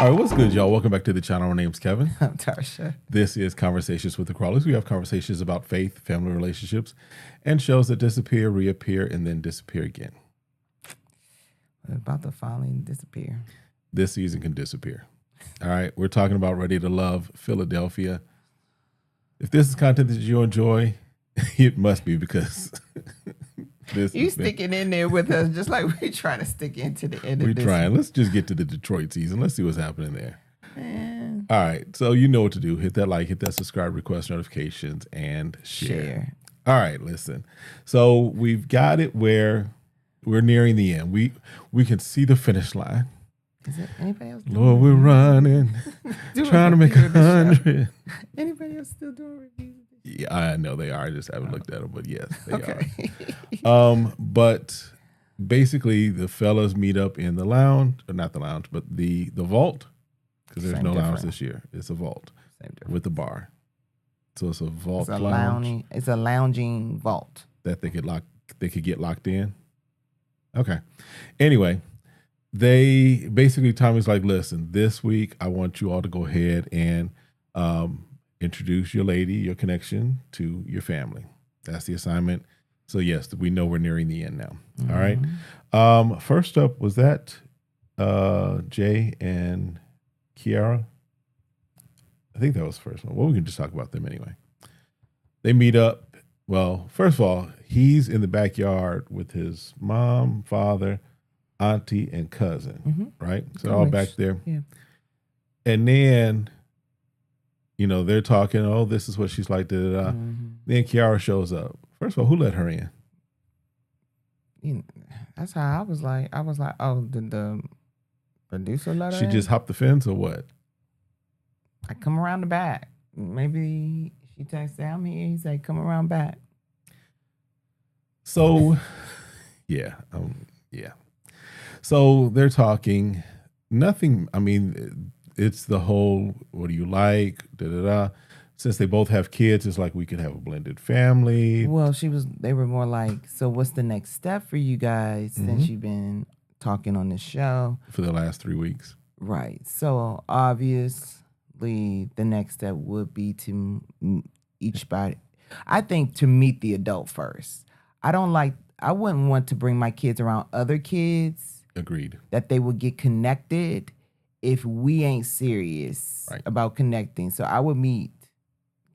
All right, what's good, y'all? Welcome back to the channel. My name's Kevin. I'm Tarsha. This is Conversations with the Crawleys. We have conversations about faith, family relationships, and shows that disappear, reappear, and then disappear again. We're about to finally disappear. This season can disappear. All right, we're talking about Ready to Love, Philadelphia. If this is content that you enjoy, it must be because you sticking in there with us just like we're trying to stick into the end of we're this. trying. Let's just get to the Detroit season. Let's see what's happening there. Man. All right, so you know what to do. Hit that like, hit that subscribe, request notifications, and share. All right, listen. So we've got it where we're nearing the end. We can see the finish line. Is it anybody else? Lord, we're running, trying to make 100. Anybody else still doing reviews? Yeah, I know they are. I just haven't looked at them, but yes, they are. But basically, the fellas meet up in the lounge, or not the lounge, but the vault, because there's no lounge this year. It's a vault with a bar. So it's a vault lounge. It's a lounging vault that they could get locked in. Okay. Anyway, they basically, Tommy's like, listen, this week I want you all to go ahead and introduce your lady, your connection to your family. That's the assignment. So yes, we know we're nearing the end now. Mm-hmm. All right. First up, was that Jay and Kiara? I think that was the first one. Well, we can just talk about them anyway. They meet up. Well, first of all, he's in the backyard with his mom, father, auntie, and cousin, right? So they're all back there. Yeah. And then, you know, they're talking, oh, this is what she's like, da-da-da. Mm-hmm. Then Kiara shows up. First of all, who let her in? That's how I was like, oh, did the producer let her in? She just hopped the fence or what? I come around the back. Maybe she texted I'm here. He said, come around back. So, yeah. So they're talking. Nothing, I mean, it's the whole, what do you like? Da-da-da. Since they both have kids, it's like we could have a blended family. Well, they were more like, so what's the next step for you guys since you've been talking on this show? For the last 3 weeks. Right. So obviously the next step would be to I think to meet the adult first. I wouldn't want to bring my kids around other kids. Agreed. That they would get connected if we ain't serious about connecting. So I would meet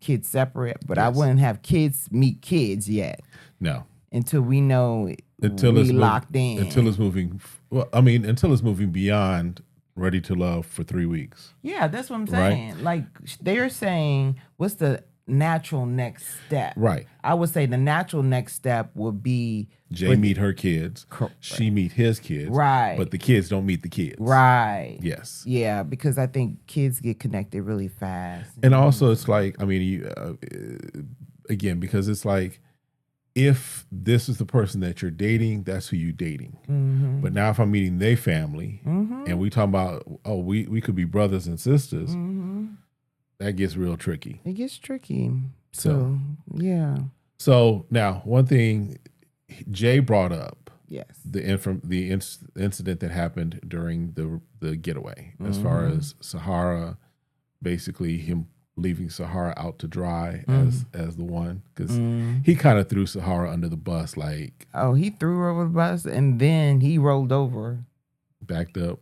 kids separate, but I wouldn't have kids meet kids yet. No. Until we know until we locked in. Until it's moving. Well, I mean, until it's moving beyond Ready to Love for 3 weeks. Yeah, that's what I'm saying. Right? Like they're saying, what's the natural next step? Right. I would say the natural next step would be Jay meet her kids. She meet his kids. Right. But the kids don't meet the kids. Right. Yes. Yeah, because I think kids get connected really fast. And also it's like, I mean, again, because it's like, if this is the person that you're dating, that's who you're dating. Mm-hmm. But now if I'm meeting their family and we talking about, oh, we could be brothers and sisters, that gets real tricky. It gets tricky. So yeah. So now one thing Jay brought up, yes, the incident that happened during the getaway, as far as Sahara, basically him leaving Sahara out to dry as the one, because he kind of threw Sahara under the bus, like, oh, he threw her over the bus and then he rolled over, backed up.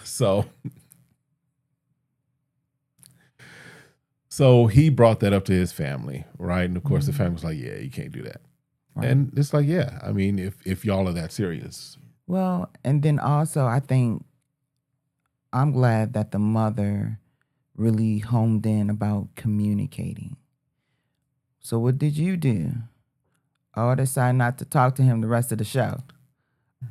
So he brought that up to his family, right? And of course the family was like, yeah, you can't do that. Right. And it's like, yeah, I mean, if y'all are that serious. Well, and then also I think I'm glad that the mother really homed in about communicating. So what did you do? Oh, I decided not to talk to him the rest of the show.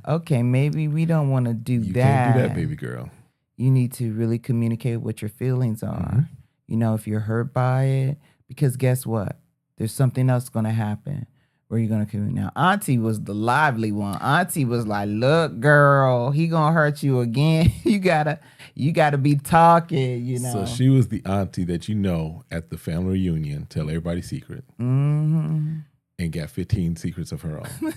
Okay, maybe we don't want to do that. You can't do that, baby girl. You need to really communicate what your feelings are. You know, if you're hurt by it, because guess what? There's something else going to happen where you're going to communicate. Now, Auntie was the lively one. Auntie was like, look, girl, he going to hurt you again. You gotta be talking, you know. So she was the auntie that, you know, at the family reunion, tell everybody secret. And got 15 secrets of her own.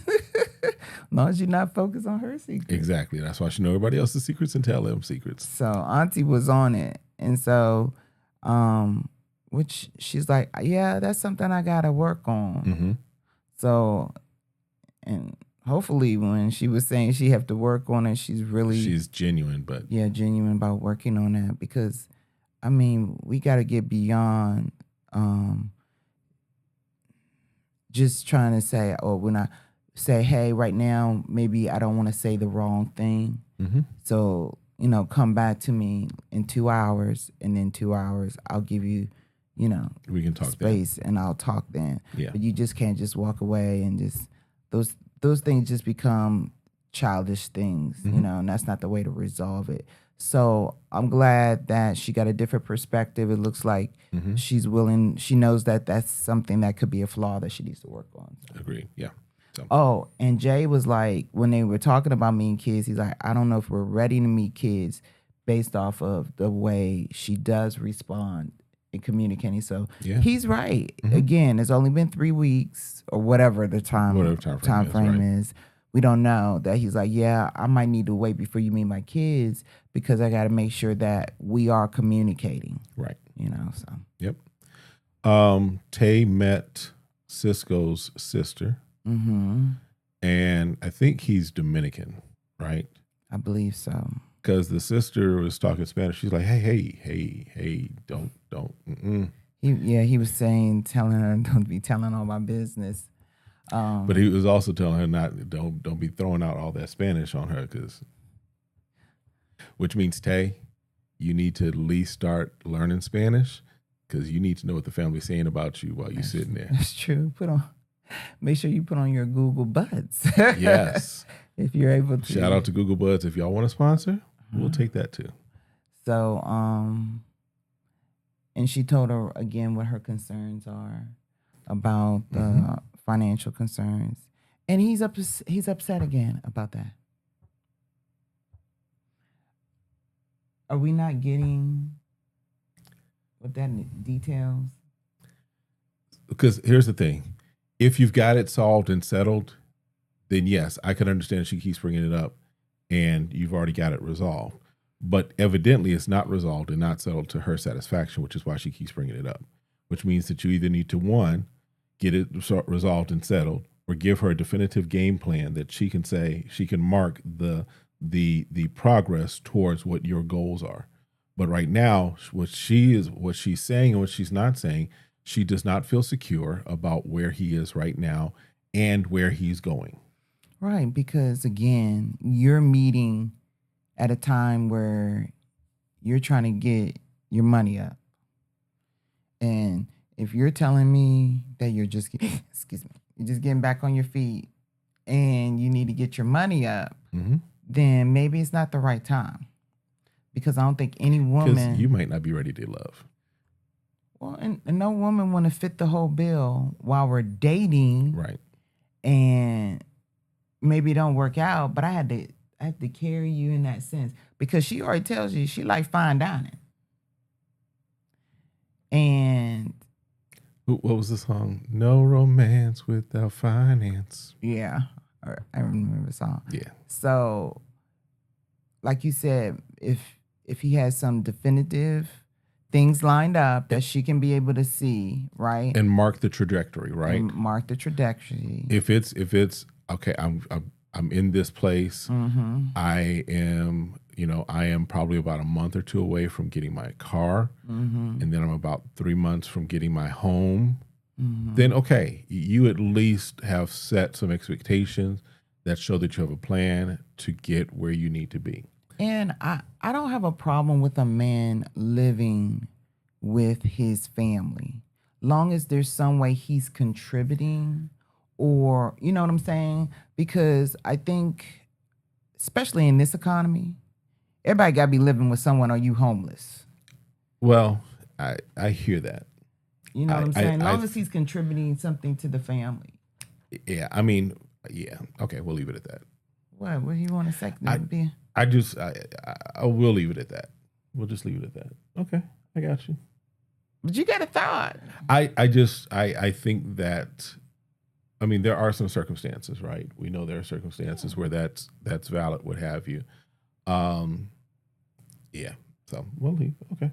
As long as you're not focused on her secrets. Exactly. That's why she know everybody else's secrets and tell them secrets. So Auntie was on it. And so, which she's like, yeah, that's something I got to work on. Mm-hmm. So, and hopefully when she was saying she have to work on it, she's genuine, but yeah, genuine about working on that, because I mean, we got to get beyond just trying to say, oh, when I say, hey, right now, maybe I don't want to say the wrong thing. mm-hmm. So, come back to me in 2 hours, and then 2 hours, I'll give you, we can talk space and I'll talk then. Yeah. But you just can't just walk away and just, those things just become childish things, Mm-hmm. and that's not the way to resolve it. So I'm glad that she got a different perspective. It looks like Mm-hmm. she's willing. She knows that that's something that could be a flaw that she needs to work on. Agreed. Yeah. So. Oh, and Jay was like, when they were talking about meeting kids, he's like, I don't know if we're ready to meet kids based off of the way she does respond in communicating. So Yeah. he's right. Mm-hmm. Again, it's only been 3 weeks or whatever the time frame is. We don't know. That he's like, yeah, I might need to wait before you meet my kids because I got to make sure that we are communicating. Right. So. Yep. Taye met Cisco's sister. Mm-hmm. And I think he's Dominican, right? I believe so. Because the sister was talking Spanish. She's like, hey, don't. Mm-mm. He was telling her, don't be telling all my business. But he was also telling her don't be throwing out all that Spanish on her, which means, Taye, you need to at least start learning Spanish, because you need to know what the family's saying about you while you're sitting there. That's true. Make sure you put on your Google Buds. Yes. If you're able to. Shout out to Google Buds. If y'all want to sponsor, we'll take that too. So, and she told her again what her concerns are about the financial concerns. And he's upset again about that. Are we not getting what that details? Because here's the thing. If you've got it solved and settled, then yes, I can understand she keeps bringing it up and you've already got it resolved. But evidently it's not resolved and not settled to her satisfaction, which is why she keeps bringing it up, which means that you either need to, one, get it resolved and settled, or give her a definitive game plan that she can say, she can mark the progress towards what your goals are. But right now, what she's saying and what she's not saying, she does not feel secure about where he is right now and where he's going. Right, because again, you're meeting at a time where you're trying to get your money up. And if you're telling me that you're just getting back on your feet and you need to get your money up, then maybe it's not the right time. Because I don't think any woman... Because you might not be ready to love. Well, and no woman want to fit the whole bill while we're dating. Right. And maybe it don't work out, but I have to carry you in that sense. Because she already tells you she like fine dining. And... What was the song? No romance without finance. Yeah. I remember the song. Yeah. So, like you said, if he has some definitive things lined up that she can be able to see, right? And mark the trajectory, right? And mark the trajectory. If it's okay, I'm in this place. I am probably about a month or two away from getting my car, and then I'm about 3 months from getting my home. Then okay, you at least have set some expectations that show that you have a plan to get where you need to be. And I don't have a problem with a man living with his family, long as there's some way he's contributing, or you know what I'm saying? Because I think, especially in this economy, everybody got to be living with someone, or you homeless. Well, I hear that. You know what I'm saying? As long as he's contributing something to the family. Yeah, I mean, yeah. Okay, we'll leave it at that. What do you want to say? I will leave it at that. We'll just leave it at that. Okay, I got you. But you got a thought. I think that I mean, there are some circumstances, right? We know there are circumstances where that's valid, what have you. Yeah. So we'll leave. Okay.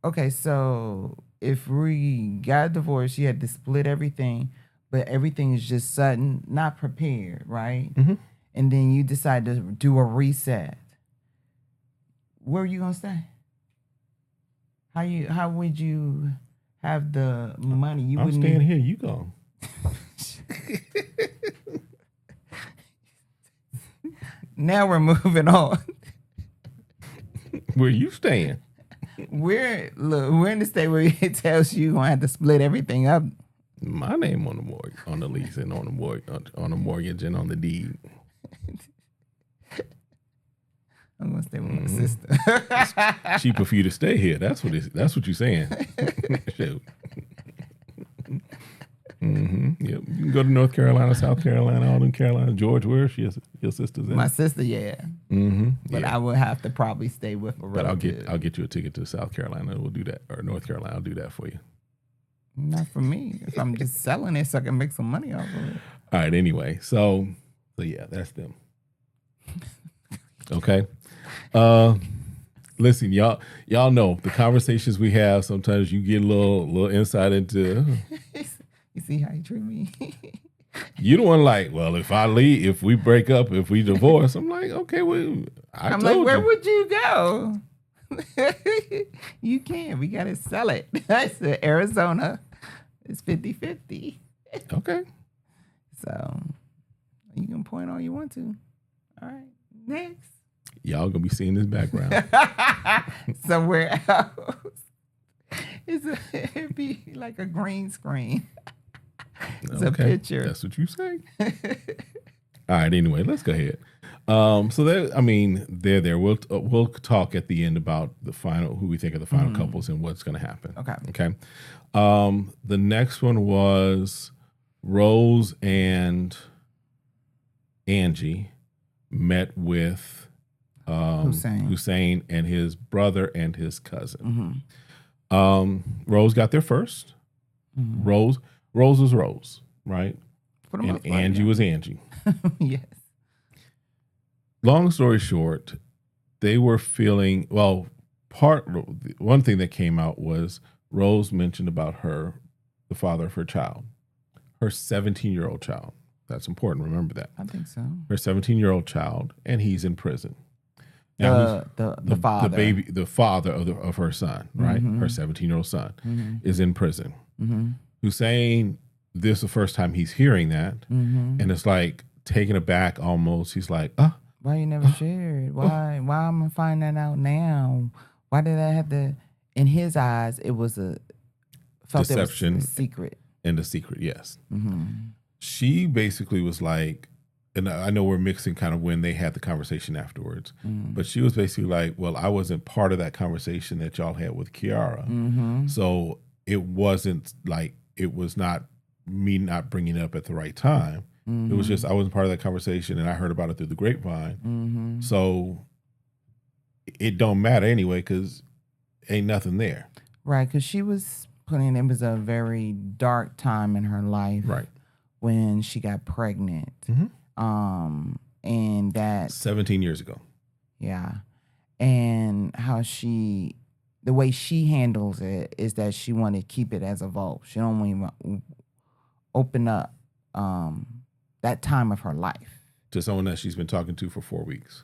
Okay, so if we got divorced, you had to split everything, but everything is just sudden, not prepared, right? Mm-hmm. And then you decide to do a reset. Where are you gonna stay? How would you have the money? You I'm wouldn't staying here. You go. Now we're moving on. Where you staying? We're in the state where it tells you gonna have to split everything up. My name on the mortgage, on the lease, and on the mortgage and on the deed. I'm gonna stay with my sister. Cheaper for you to stay here. That's what you're saying. Shoot. Mm-hmm. Yep. You can go to North Carolina, South Carolina, all in Carolina. George, where's your sister's at? My sister, yeah. Mm-hmm. But I would have to probably stay with a relative. But I'll get you a ticket to South Carolina. We'll do that, or North Carolina. I'll do that for you. Not for me. If I'm just selling it so I can make some money off of it. All right. Anyway, so yeah, that's them. Okay. Listen, y'all know the conversations we have. Sometimes you get a little insight into. You see how you treat me. You don't want like, well, if I leave, if we break up, if we divorce, I'm like, okay, well, I'm like, where would you go? You can't. We gotta sell it. I said Arizona. It's 50-50. Okay. So you can point all you want to. All right. Next. Y'all gonna be seeing this background. Somewhere else. It'd be like a green screen. It's a picture. That's what you say. All right. Anyway, let's go ahead. So they're there. We'll talk at the end about the final, who we think are the final couples and what's going to happen. Okay. The next one was Rose and Angie met with Hussein and his brother and his cousin. Rose got there first. Rose was Rose, right? And Angie was Angie. Yes. Long story short, they were feeling, one thing that came out was Rose mentioned about the father of her child, her 17-year-old child. That's important. Remember that. I think so. Her 17-year-old child, and he's in prison. Now, the father. The father of her son, right? Her 17-year-old son is in prison. Hussein, this is the first time he's hearing that, and it's like taken aback almost. He's like, why you never shared? Why am I finding that out now? Why did I have to? In his eyes, it was deception, it was a secret. And the secret, yes. She basically was like, and I know we're mixing kind of when they had the conversation afterwards, but she was basically like, well, I wasn't part of that conversation that y'all had with Kiara. So it wasn't like, it was not me not bringing it up at the right time. It was just, I wasn't part of that conversation and I heard about it through the grapevine. So it don't matter anyway, because ain't nothing there. Right, because she was it was a very dark time in her life. Right. When she got pregnant. And that 17 years ago. Yeah. And how the way she handles it is that she wanted to keep it as a vault. She don't want to open up that time of her life to someone that she's been talking to for 4 weeks.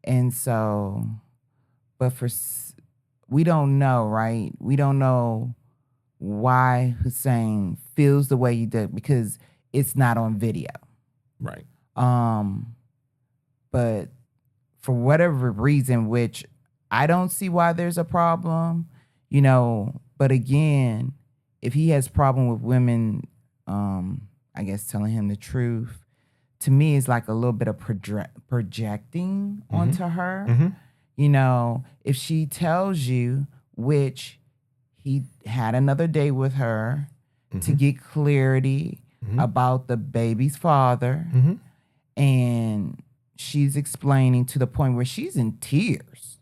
And so, but we don't know, right? We don't know why Hussein feels the way he did, because it's not on video. Right. But for whatever reason, which I don't see why there's a problem, but again, if he has problem with women, I guess telling him the truth, to me is like a little bit of projecting onto her. If she tells you, which he had another day with her to get clarity about the baby's father, and she's explaining to the point where she's in tears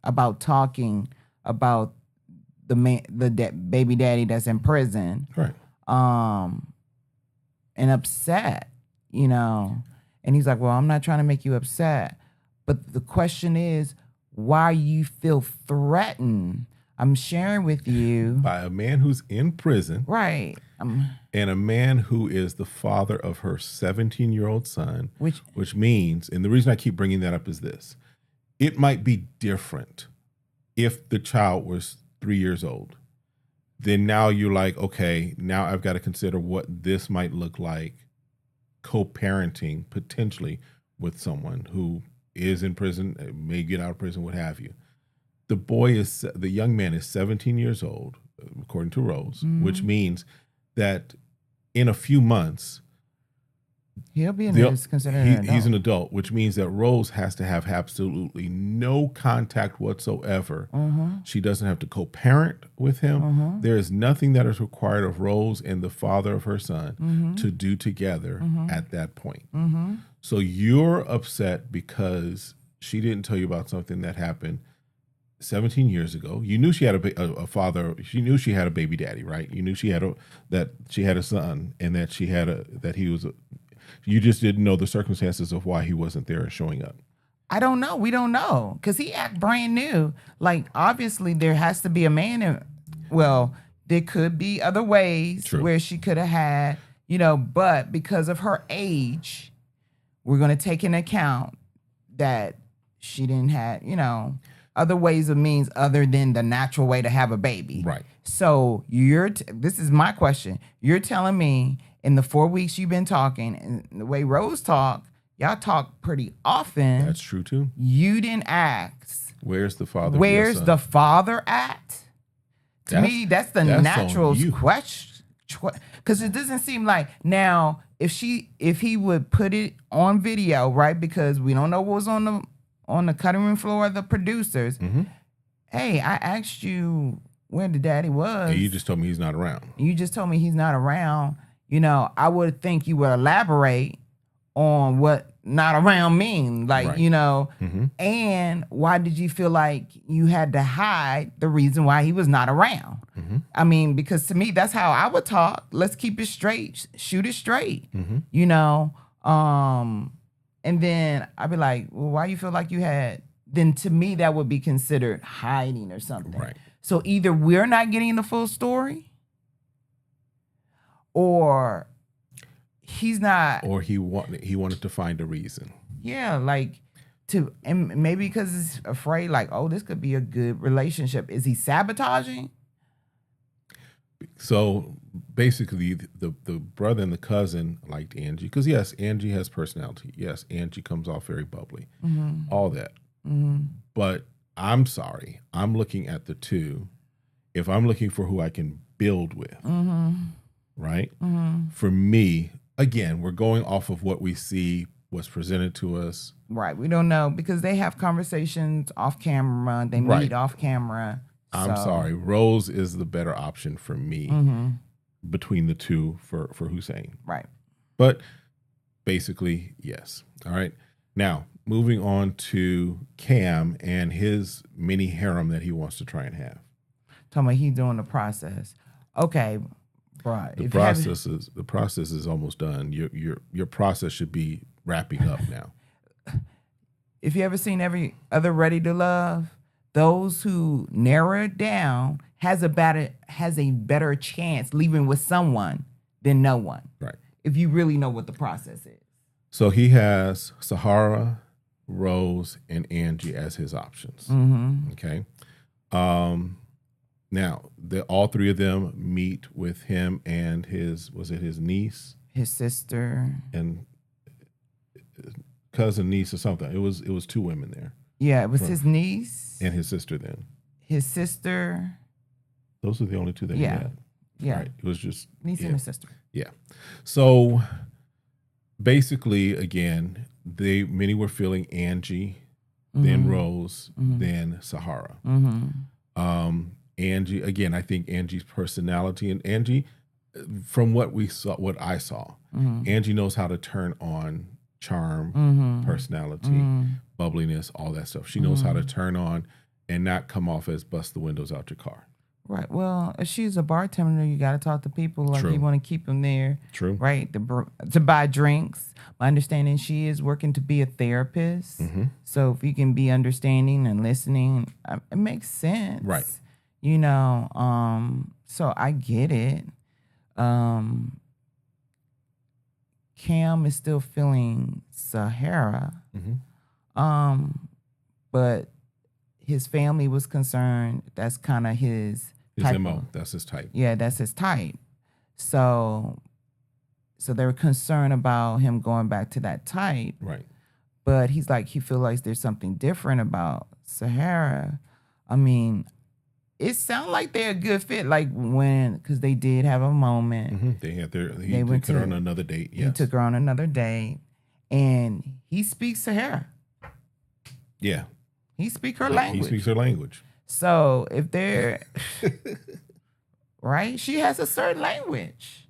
about talking about the baby daddy that's in prison. Right. and upset, you know. And he's like, well, I'm not trying to make you upset. But the question is, why you feel threatened? I'm sharing with you. By a man who's in prison. Right. And a man who is the father of her 17-year-old son. Which means, and the reason I keep bringing that up is this. It might be different if the child was 3 years old. Then now you're like, okay, now I've got to consider what this might look like co-parenting potentially with someone who is in prison, may get out of prison, what have you. The young man is 17 years old, according to Rose, which means that in a few months, he'll be considered an adult. He's an adult, which means that Rose has to have absolutely no contact whatsoever. She doesn't have to co-parent with him. There is nothing that is required of Rose and the father of her son to do together at that point. So you're upset because she didn't tell you about something that happened 17 years ago. You knew she had a father. She knew she had a baby daddy, right? You knew she had a son, and that he was. You just didn't know the circumstances of why he wasn't there and showing up. I don't know. We don't know because he act brand new. Like obviously there has to be a man. Well, there could be other ways where she could have had, but because of her age, we're going to take into account that she didn't have, other ways of means other than the natural way to have a baby. Right. So this is my question. You're telling me in the 4 weeks you've been talking and the way Rose talk, y'all talk pretty often. That's true too. You didn't ask. Where's the father? Where's the father at? To me, that's the natural question. Because it doesn't seem like now if he would put it on video, right? Because we don't know what was on the cutting room floor of the producers. Hey, I asked you where the daddy was. And you just told me he's not around. I would think you would elaborate on what not around mean. Like, and why did you feel like you had to hide the reason why he was not around? I mean, because to me, that's how I would talk. Let's keep it straight, shoot it straight, and then I'd be like, well, why you feel like you had, then to me, that would be considered hiding or something. Right. So either we're not getting the full story or he's not. Or he wanted to find a reason. Yeah, and maybe because he's afraid, like, oh, this could be a good relationship. Is he sabotaging? So basically, the brother and the cousin liked Angie because yes, Angie has personality. Yes, Angie comes off very bubbly, all that. But I'm sorry, I'm looking at the two. If I'm looking for who I can build with, right? For me, again, we're going off of what we see was presented to us. Right, we don't know because they have conversations off camera. They meet off camera. I'm sorry. Rose is the better option for me between the two for Hussein. Right. But basically, yes. All right. Now, moving on to Cam and his mini harem that he wants to try and have. Talking about he's doing the process. Okay, right. The process is almost done. Your process should be wrapping up now. If you ever seen every other Ready to Love, those who narrow it down has a better chance leaving with someone than no one. Right. If you really know what the process is. So he has Sahara, Rose, and Angie as his options. Okay. Now, all three of them meet with him and his niece? His sister. And cousin, niece, or something. It was two women there. Yeah, it was his niece. And his sister then. His sister. Those are the only two that he had. Yeah. Right. It was just niece and his sister. Yeah. So basically, again, many were feeling Angie, then Rose, then Sahara. Angie, again, I think Angie's personality, and Angie, from what I saw, Angie knows how to turn on charm, personality, bubbliness, all that stuff. She knows how to turn on and not come off as bust the windows out your car. Right. Well, if she's a bartender, you got to talk to people like True. you want to keep them there. True. Right. To buy drinks. My understanding, she is working to be a therapist. Mm-hmm. So if you can be understanding and listening, it makes sense. Right. You know, so I get it. Cam is still feeling Sahara. Mm-hmm. But his family was concerned. That's kind of his type MO. That's his type. Yeah, that's his type. So they were concerned about him going back to that type. Right. But he's like, he feels like there's something different about Sahara. I mean, it sounds like they're a good fit. Like because they did have a moment. Mm-hmm. He took her on another date. Yes. He took her on another date, and he speaks Sahara. Yeah. He speaks her language. He speaks her language. So if they're right, she has a certain language.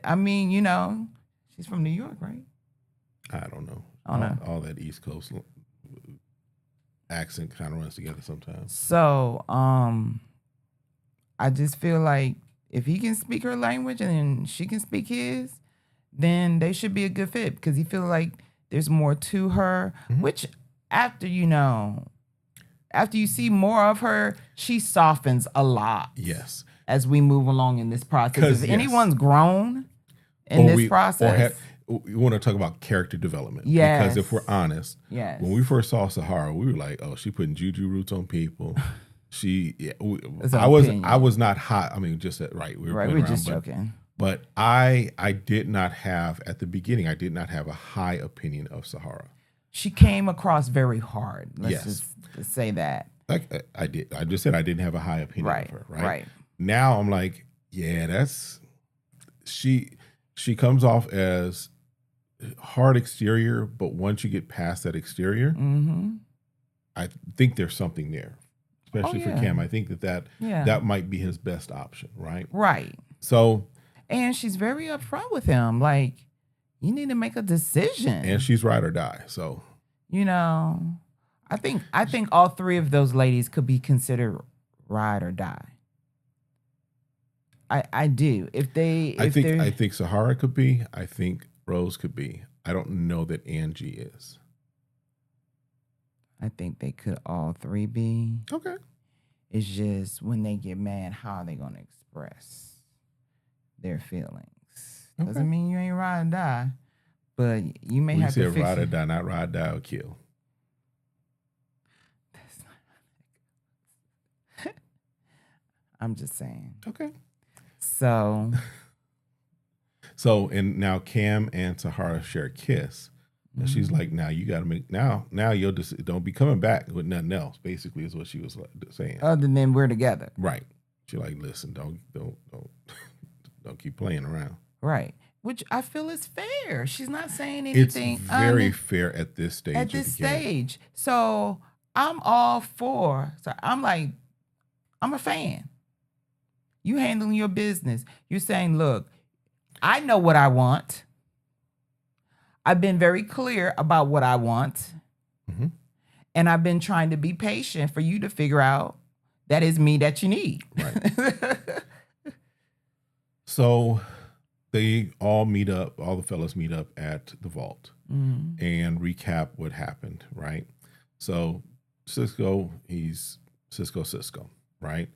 I mean, you know, she's from New York, right? I don't know. All that East Coast accent kind of runs together sometimes. So, I just feel like if he can speak her language and she can speak his, then they should be a good fit because he feels like there's more to her, which after you see more of her, she softens a lot. Yes. As we move along in this process. If anyone's grown in this process. We want to talk about character development. Yes. Because if we're honest, when we first saw Sahara, we were like, oh, she putting juju roots on people. I was not high. I mean, just right. We were just joking. But I did not have, at the beginning, I did not have a high opinion of Sahara. She came across very hard. Let's just say that. Like I did. I just said I didn't have a high opinion of her. Right. Now I'm like, yeah, she comes off as hard exterior, but once you get past that exterior, I think there's something there, especially for Cam. I think that might be his best option, right? Right. So, and she's very upfront with him, like, you need to make a decision. And she's ride or die. So, you know, I think all three of those ladies could be considered ride or die. I do. I think Sahara could be. I think Rose could be. I don't know that Angie is. I think they could all three be. Okay. It's just when they get mad, how are they going to express their feelings? Doesn't mean you ain't ride or die, but you may have to fix it. Ride or die, not ride, die, or kill. That's not. I'm just saying. Okay. So, and now Cam and Sahara share a kiss. And she's like, now you got to make, now you'll just, don't be coming back with nothing else, basically is what she was saying. Other than we're together. Right. She's like, listen, don't keep playing around. Right. Which I feel is fair. She's not saying anything. It's very fair at this stage. So I'm all for, I'm like, I'm a fan. You handling your business. You're saying, look, I know what I want. I've been very clear about what I want. And I've been trying to be patient for you to figure out that is me that you need. Right. So they all meet up, all the fellas meet up at the vault and recap what happened, right? So Cisco, he's Cisco, right?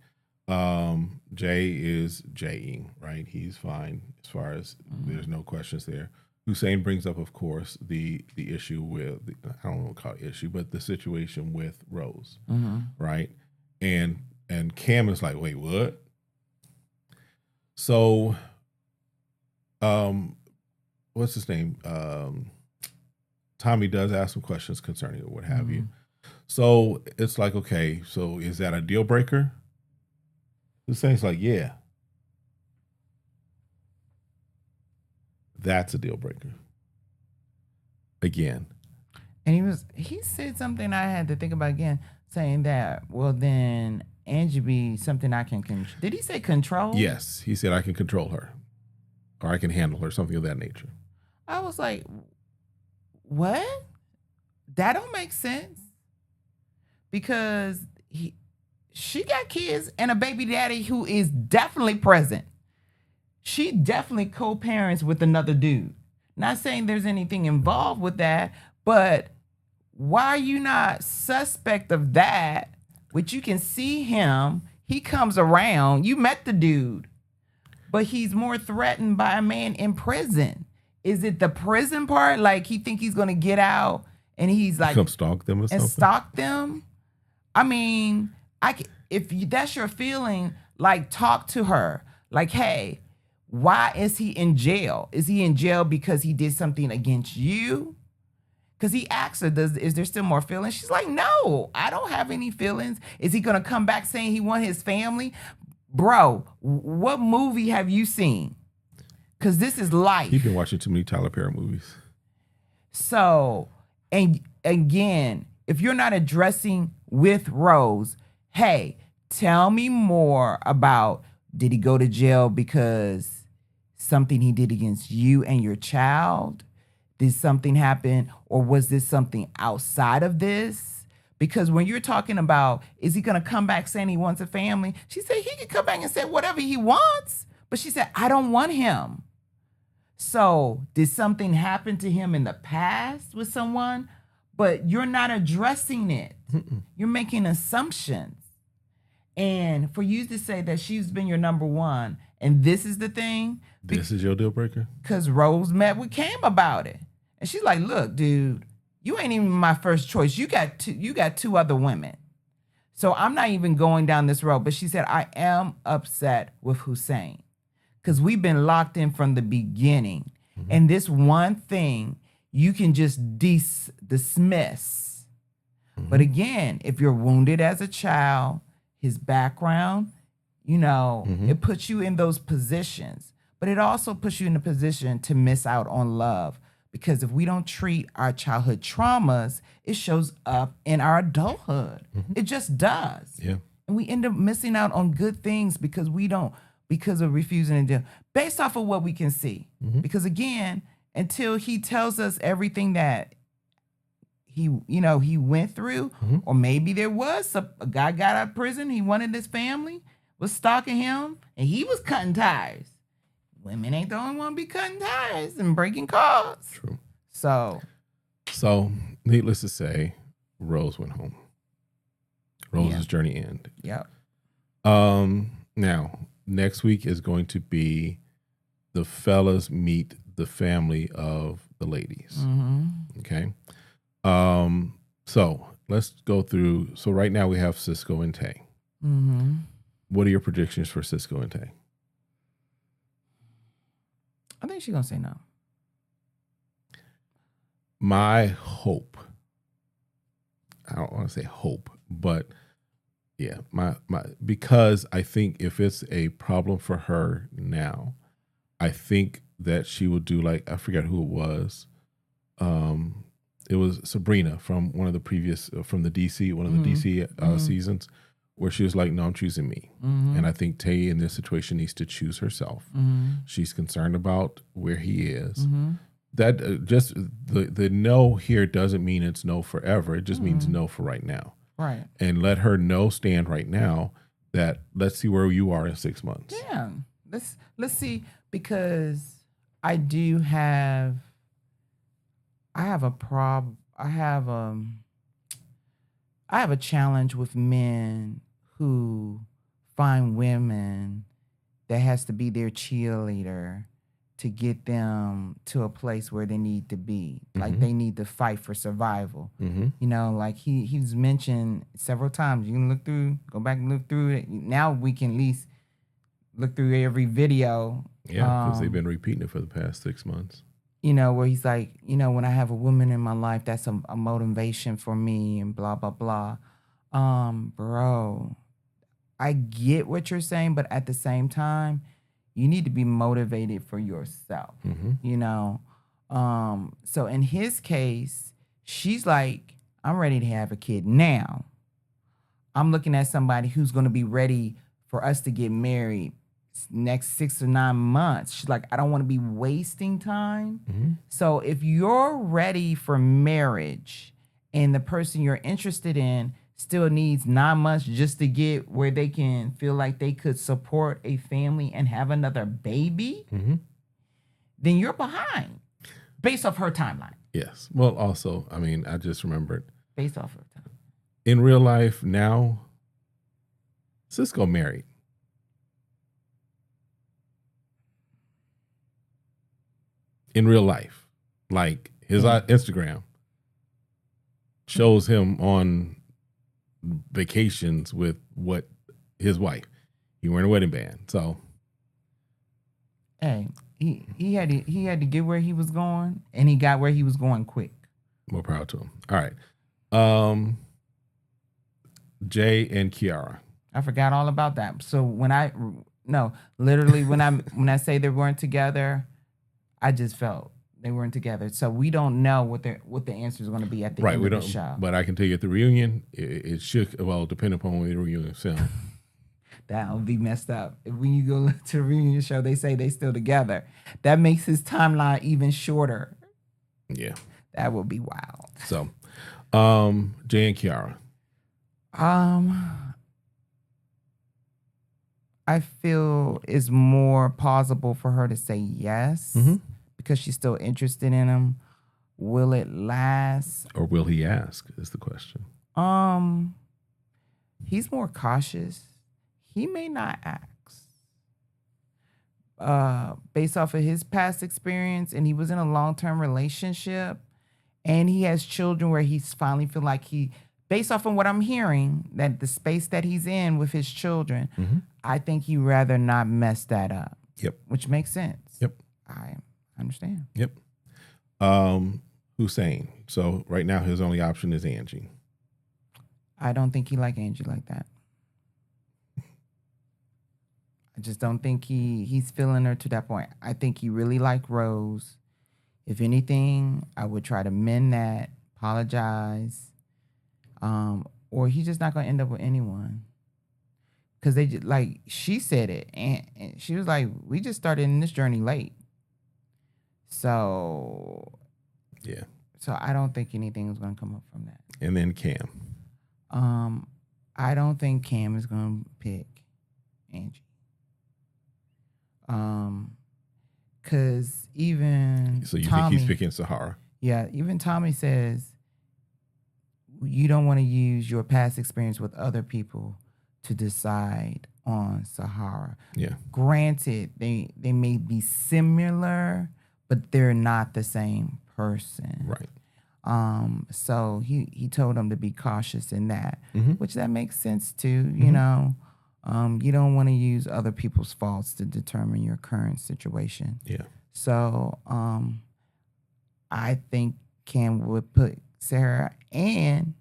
Jay is Jaying, right? He's fine as far as there's no questions there. Hussein brings up, of course, the issue with, I don't know what to call it issue, but the situation with Rose, right? And Cam is like, wait, what? So, what's his name? Tommy does ask some questions concerning it, what have you. So it's like, okay, so is that a deal breaker? Hussein's like, yeah. That's a deal breaker. Again. And he said something I had to think about again, saying that, well, then Angie be something I can control. Did he say control? Yes. He said I can control her. Or I can handle her, something of that nature. I was like, what? That don't make sense. Because she got kids and a baby daddy who is definitely present. She definitely co-parents with another dude. Not saying there's anything involved with that, but why are you not suspect of that? Which you can see him. He comes around. You met the dude, but he's more threatened by a man in prison. Is it the prison part? Like he think he's gonna get out and he's like come stalk them or something? and stalk them? I mean, if that's your feeling, like talk to her. Like, hey, why is he in jail? Is he in jail because he did something against you? Because he asked her, is there still more feelings? She's like, no, I don't have any feelings. Is he going to come back saying he want his family? Bro, what movie have you seen? Because this is life. You've been watching too many Tyler Perry movies. So, and again, if you're not addressing with Rose, hey, tell me more about, did he go to jail because something he did against you and your child? Did something happen, or was this something outside of this? Because when you're talking about, is he going to come back saying he wants a family? She said he could come back and say whatever he wants. But she said, I don't want him. So did something happen to him in the past with someone? But you're not addressing it. You're making assumptions. And for you to say that she's been your number one, and this is the thing. This is your deal breaker? Because Rose met with Cam about it. And she's like, look, dude, you ain't even my first choice. You got two other women. So I'm not even going down this road. But she said, I am upset with Hussein. Because we've been locked in from the beginning. Mm-hmm. And this one thing you can just dismiss. Mm-hmm. But again, if you're wounded as a child, his background, it puts you in those positions. But it also puts you in a position to miss out on love. Because if we don't treat our childhood traumas, it shows up in our adulthood. Mm-hmm. It just does. Yeah. And we end up missing out on good things because of refusing to do, based off of what we can see. Mm-hmm. Because again, until he tells us everything that he went through, mm-hmm. or maybe there was a guy got out of prison, he wanted his family, was stalking him, and he was cutting ties. Women ain't the only one be cutting ties and breaking cars. True. So, needless to say, Rose went home. Rose's journey ended. Yep. Now, next week is going to be the fellas meet the family of the ladies. Mm-hmm. Okay. So let's go through. So right now we have Cisco and Taye. Mm-hmm. What are your predictions for Cisco and Taye? I think she's gonna say no. My hope, I don't want to say hope, but yeah, my because I think if it's a problem for her now, I think that she will do like, I forget who it was. It was Sabrina from one of the previous, from the DC, one of the DC seasons, where she was like, no, I'm choosing me. Mm-hmm. And I think Taye in this situation needs to choose herself. Mm-hmm. She's concerned about where he is. Mm-hmm. That just the no here doesn't mean it's no forever. It just means no for right now. Right. And let her stand right now that let's see where you are in 6 months. Yeah. Let's see, because I have a problem. I have a challenge with men who find women that has to be their cheerleader to get them to a place where they need to be. Mm-hmm. Like they need to fight for survival. Mm-hmm. Like he's mentioned several times. You can go back and look through it. Now we can at least look through every video. Yeah, because they've been repeating it for the past 6 months. Where he's like, when I have a woman in my life, that's a motivation for me and blah, blah, blah. Bro, I get what you're saying, but at the same time, you need to be motivated for yourself, So in his case, she's like, I'm ready to have a kid now. I'm looking at somebody who's going to be ready for us to get married next 6 or 9 months. She's like, I don't want to be wasting time. Mm-hmm. So if you're ready for marriage and the person you're interested in still needs 9 months just to get where they can feel like they could support a family and have another baby, then you're behind based off her timeline. Yes. Well, also, I mean, I just remembered. Based off her timeline. In real life now, Cisco married. In real life. Like his Instagram shows him on vacations with his wife. He wearing a wedding band. So hey, he had to get where he was going, and he got where he was going quick. More power to him. All right. Jay and Kiara. I forgot all about that. So when I say they weren't together, I just felt they weren't together. So we don't know what the answer is going to be at the end of the show. But I can tell you at the reunion, it should, well, depending upon when the reunion is filmed. That would be messed up. If when you go to the reunion show, they say they still together. That makes his timeline even shorter. Yeah. That would be wild. So, Jay and Kiara. I feel it's more plausible for her to say yes because she's still interested in him. Will it last? Or will he ask is the question. He's more cautious. He may not ask. Based off of his past experience, and he was in a long-term relationship, and he has children where he's finally feel like based off of what I'm hearing, that the space that he's in with his children, I think he'd rather not mess that up. Yep. Which makes sense. Yep. I understand. Yep. Hussein. So right now his only option is Angie. I don't think he like Angie like that. I just don't think he's feeling her to that point. I think he really like Rose. If anything, I would try to mend that, apologize, or he's just not going to end up with anyone. Because they just, like, she said it, and she was like, we just started in this journey late. So, yeah. So I don't think anything is going to come up from that. And then Cam. I don't think Cam is going to pick Angie. Because even so you Tommy, think he's picking Sahara? Yeah, even Tommy says you don't want to use your past experience with other people to decide on Sahara. Yeah. Granted, they may be similar, but they're not the same person. Right. So he told them to be cautious in that, which that makes sense too. You know, you don't want to use other people's faults to determine your current situation. Yeah. So I think Cam would put Sarah, and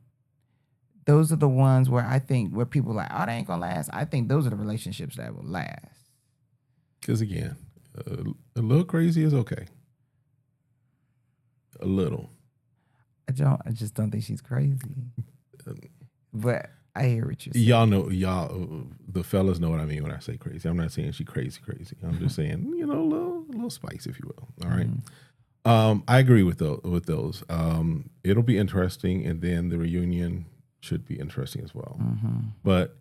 those are the ones where I think where people are like, oh, they ain't gonna last. I think those are the relationships that will last. Because again, a little crazy is okay. A little. I just don't think she's crazy. But I hear what you're saying. The fellas know what I mean when I say crazy. I'm not saying she crazy. I'm just saying, a little spice, if you will. All right. I agree with those. It'll be interesting, and then the reunion should be interesting as well. But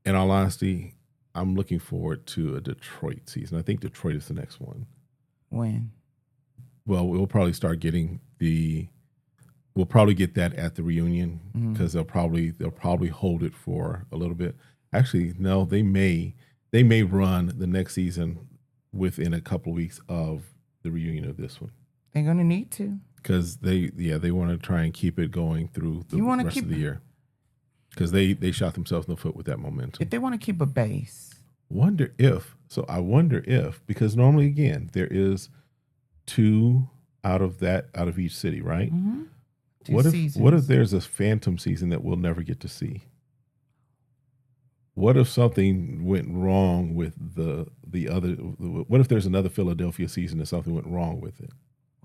in all honesty, I'm looking forward to a Detroit season. I think Detroit is the next one. When? Well, we'll probably start getting we'll probably get that at the reunion because they'll probably hold it for a little bit. Actually, no, they may run the next season within a couple of weeks of the reunion of this one. They're gonna need to, because they want to try and keep it going through the rest of the year, because they shot themselves in the foot with that momentum. If they want to keep a base, I wonder if because normally again there is 2 out of each city, right? What if there's a phantom season that we'll never get to see? What if something went wrong with the other? What if there's another Philadelphia season and something went wrong with it?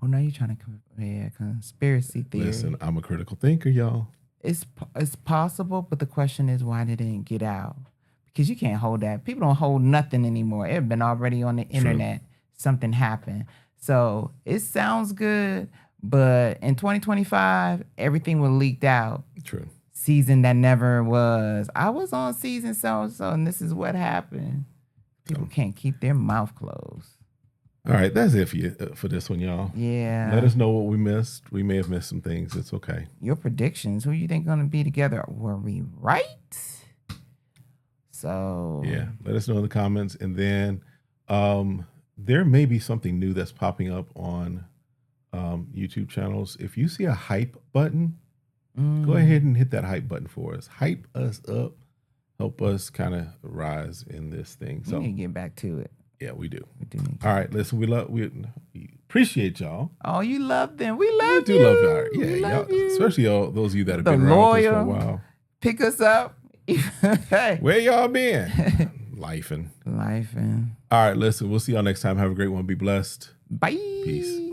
Oh, now you're trying to conspiracy theory. Listen, I'm a critical thinker, y'all. It's possible, but the question is why did it get out? Because you can't hold that. People don't hold nothing anymore. It's been already on the internet. Something happened. So it sounds good, but in 2025, everything was leaked out. True. season that never was. I was on season so and this is what happened. People can't keep their mouth closed. All right, that's it for this one, y'all. Yeah. Let us know what we missed. We may have missed some things. It's okay. Your predictions, who you think going to be together? Were we right? So yeah, let us know in the comments. And then there may be something new that's popping up on YouTube channels. If you see a hype button, go ahead and hit that hype button for us. Hype us up. Help us kind of rise in this thing. So we need to get back to it. Yeah, we do. We do. All right, listen, we appreciate y'all. Oh, you love them. We love you. We do love y'all. Yeah, we love y'all, you. Especially those of you that have been around with us for a while. Pick us up. Hey. Where y'all been? Lifing. Lifing. All right, listen, we'll see y'all next time. Have a great one. Be blessed. Bye. Peace.